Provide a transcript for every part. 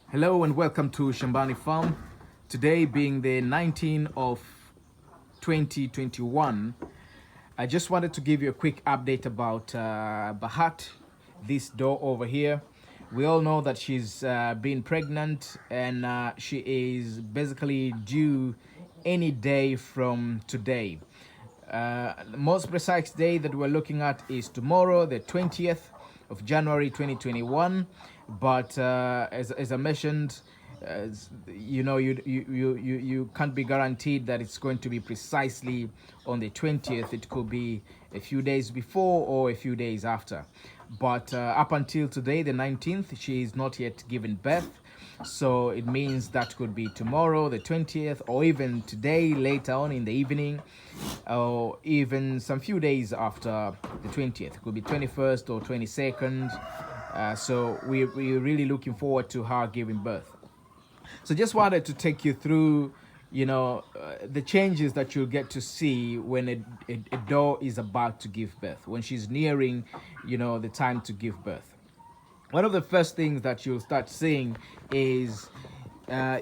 Hello and welcome to Shambani Farm. Today being the 19th of 2021, I just wanted to give you a quick update about Bahat, this doe over here. We all know that she's been pregnant and she is basically due any day from today. The most precise day that we're looking at is tomorrow, the 20th of January 2021. But as I mentioned, you can't be guaranteed that it's going to be precisely on the 20th. It could be a few days before or a few days after. But up until today, the 19th, she is not yet given birth. So it means that could be tomorrow, the 20th, or even today, later on in the evening, or even some few days after the 20th. It could be 21st or 22nd. So we're really looking forward to her giving birth. So just wanted to take you through, the changes that you'll get to see when a doe is about to give birth, when she's nearing, the time to give birth. One of the first things that you'll start seeing is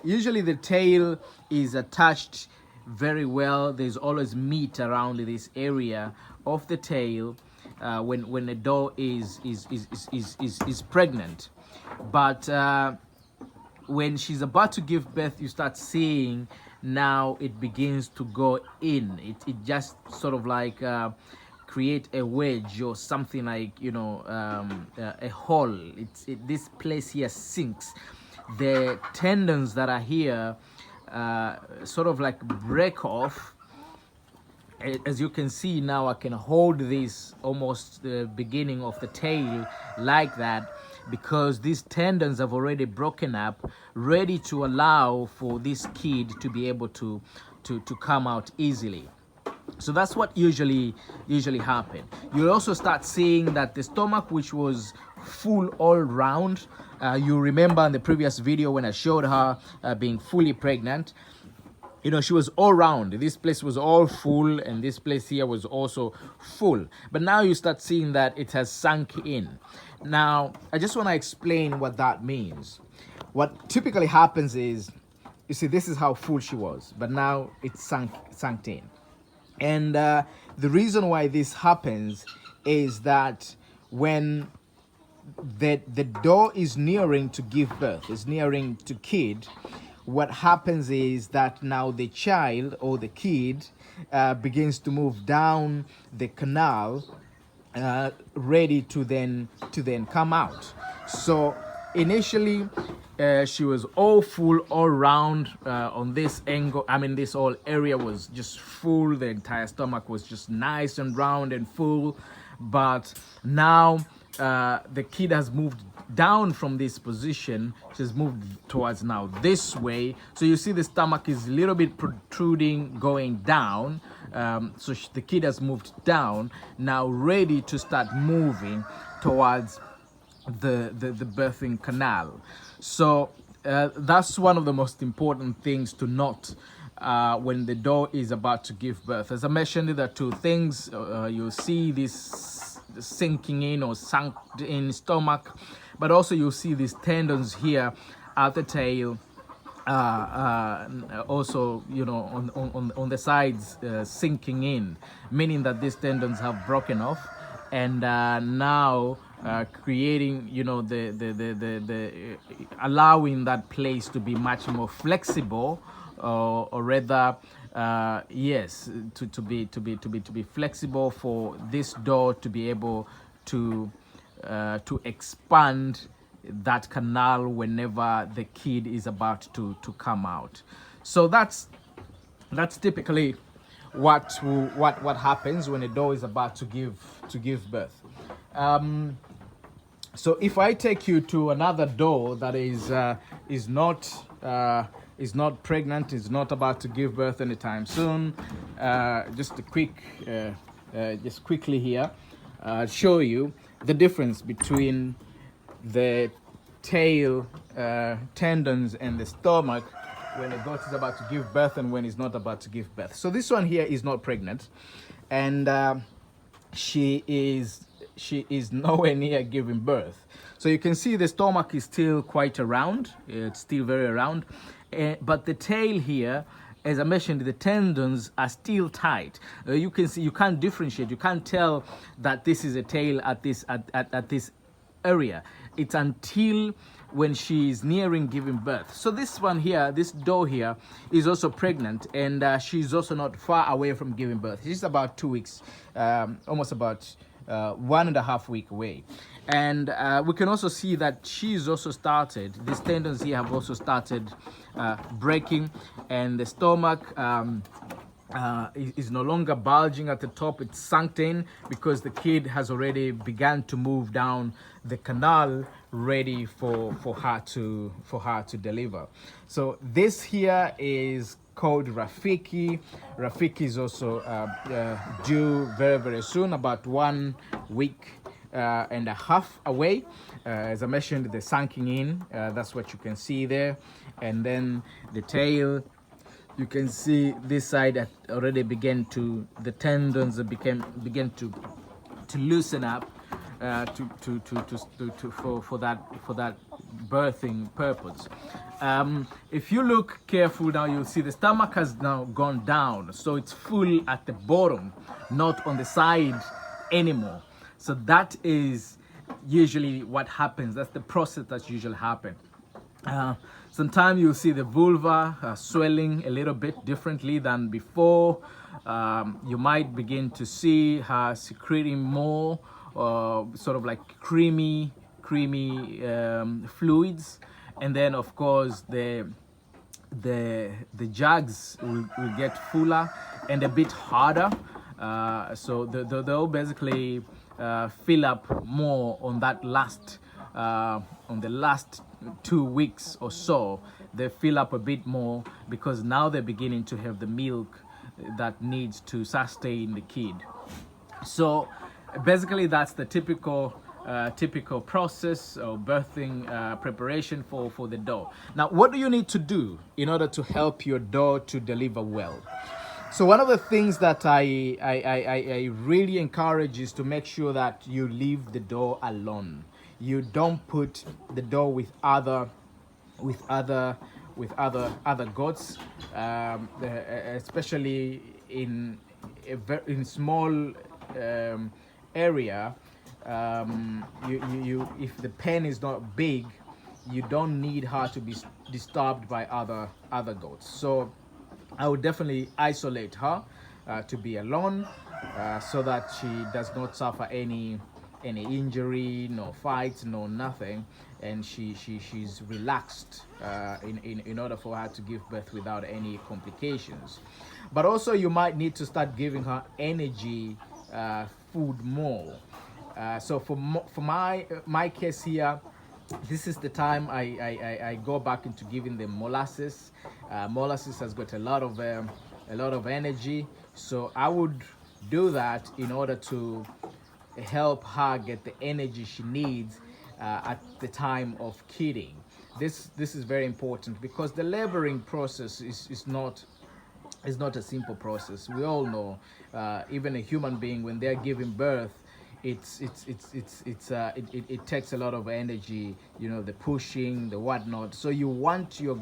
usually the tail is attached very well. There's always meat around this area of the tail when a doe is pregnant. But when she's about to give birth, you start seeing now it begins to go in. It just sort of like create a wedge or something like a hole. This place here sinks. The tendons that are here sort of like break off. As you can see now, I can hold this almost the beginning of the tail like that, because these tendons have already broken up, ready to allow for this kid to be able to come out easily. So that's what usually happen. You'll also start seeing that the stomach, which was full all round, you remember in the previous video when I showed her being fully pregnant, she was all round. This place was all full and this place here was also full. But now you start seeing that it has sunk in. Now, I just want to explain what that means. What typically happens is, you see, this is how full she was, but now it's sunk in. And the reason why this happens is that when the doe is nearing to give birth, is nearing to kid, what happens is that now the child or the kid begins to move down the canal, ready to then come out. So initially she was all full all round on this angle. I mean, this whole area was just full. The entire stomach was just nice and round and full. But now the kid has moved down from this position. She's moved towards now this way. So you see the stomach is a little bit protruding, going down. So the kid has moved down, now ready to start moving towards the birthing canal. So that's one of the most important things to note when the doe is about to give birth. As I mentioned, there are two things. You'll see this sinking in or sunk in stomach, but also you'll see these tendons here at the tail, also on the sides sinking in, meaning that these tendons have broken off and now creating the allowing that place to be much more flexible, or rather yes, to be flexible for this doe to be able to expand that canal whenever the kid is about to come out. So that's typically what happens when a doe is about to give birth. So if I take you to another doe that is not pregnant, is not about to give birth anytime soon, just quickly here, show you the difference between the tail tendons and the stomach when a goat is about to give birth and when it's not about to give birth. So this one here is not pregnant, and she is she is nowhere near giving birth. So you can see the stomach is still quite around. It's still very around. But the tail here, as I mentioned, the tendons are still tight. You can see, you can't differentiate. You can't tell that this is a tail at this area. It's until when she's nearing giving birth. So this one here, this doe here, is also pregnant, and she's also not far away from giving birth. She's about 2 weeks, almost about 1.5 weeks away. And we can also see that she's also started, these tendons here have also started breaking, and the stomach is no longer bulging at the top. It's sunk in because the kid has already begun to move down the canal, ready for her to deliver. So this here is called Rafiki. Rafiki is also due very soon, about 1 week and a half away. As I mentioned, the sunking in, that's what you can see there. And then the tail, you can see this side that already began to, the tendons began to loosen up for that birthing purpose. If you look careful now, you'll see the stomach has now gone down, so it's full at the bottom, not on the side anymore. So that is usually what happens. That's the process that usually happens. Sometimes you'll see the vulva swelling a little bit differently than before. You might begin to see her secreting more sort of like creamy fluids, and then of course the jugs will get fuller and a bit harder. So they'll basically fill up more on that last on the last 2 weeks or so. They fill up a bit more because now they're beginning to have the milk that needs to sustain the kid. So basically that's the typical process of birthing preparation for the doe. Now, what do you need to do in order to help your doe to deliver well? So one of the things that I really encourage is to make sure that you leave the doe alone. You don't put the doe with other goats, especially in small area. If the pen is not big, you don't need her to be disturbed by other goats. So I would definitely isolate her to be alone, so that she does not suffer any injury, no fights, no nothing, and she's relaxed in order for her to give birth without any complications. But also you might need to start giving her energy food more. So for my case here, this is the time I go back into giving them molasses. Molasses has got a lot of energy, so I would do that in order to help her get the energy she needs at the time of kidding. This is very important because the laboring process is not a simple process. We all know, even a human being, when they're giving birth, it takes a lot of energy, you know, the pushing, the whatnot. So you want your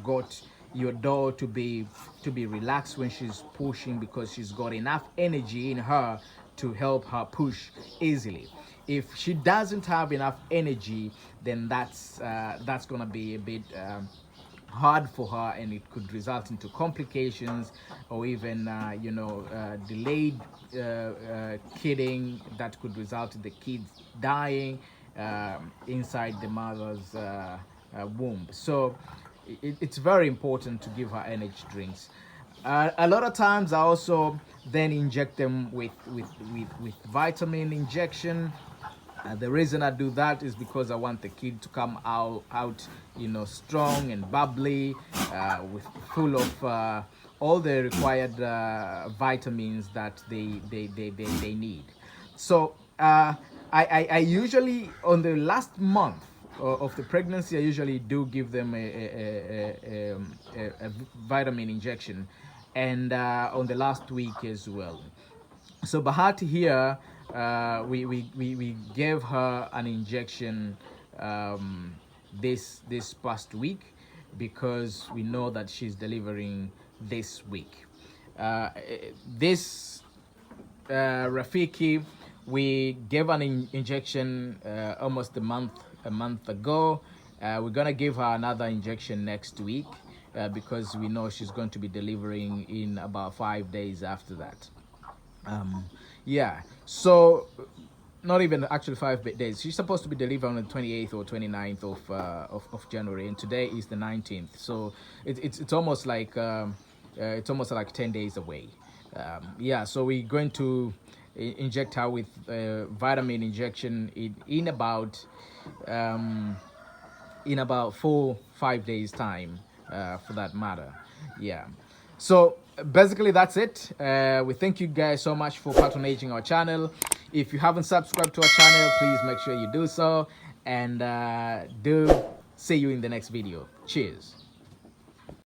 doe to be relaxed when she's pushing, because she's got enough energy in her to help her push easily. If she doesn't have enough energy, then that's gonna be a bit hard for her, and it could result into complications, or even delayed kidding that could result in the kids dying inside the mother's womb. So it's very important to give her energy drinks. A lot of times I also then inject them with vitamin injection. The reason I do that is because I want the kid to come out strong and bubbly, with full of all the required vitamins that they need. So I usually, on the last month of the pregnancy, I usually do give them a vitamin injection, and on the last week as well. So Bahati here, we gave her an injection this past week because we know that she's delivering this week. This Rafiki, we gave an injection almost a month ago. We're gonna give her another injection next week because we know she's going to be delivering in about 5 days after that. Yeah, so not even actually 5 days. She's supposed to be delivered on the 28th or 29th of January, and today is the 19th. So it's almost like 10 days away. Yeah, so we're going to inject her with vitamin injection in about 4-5 days time, for that matter. Yeah, so basically that's it. We thank you guys so much for patronaging our channel. If you haven't subscribed to our channel, please make sure you do so, and do see you in the next video. Cheers.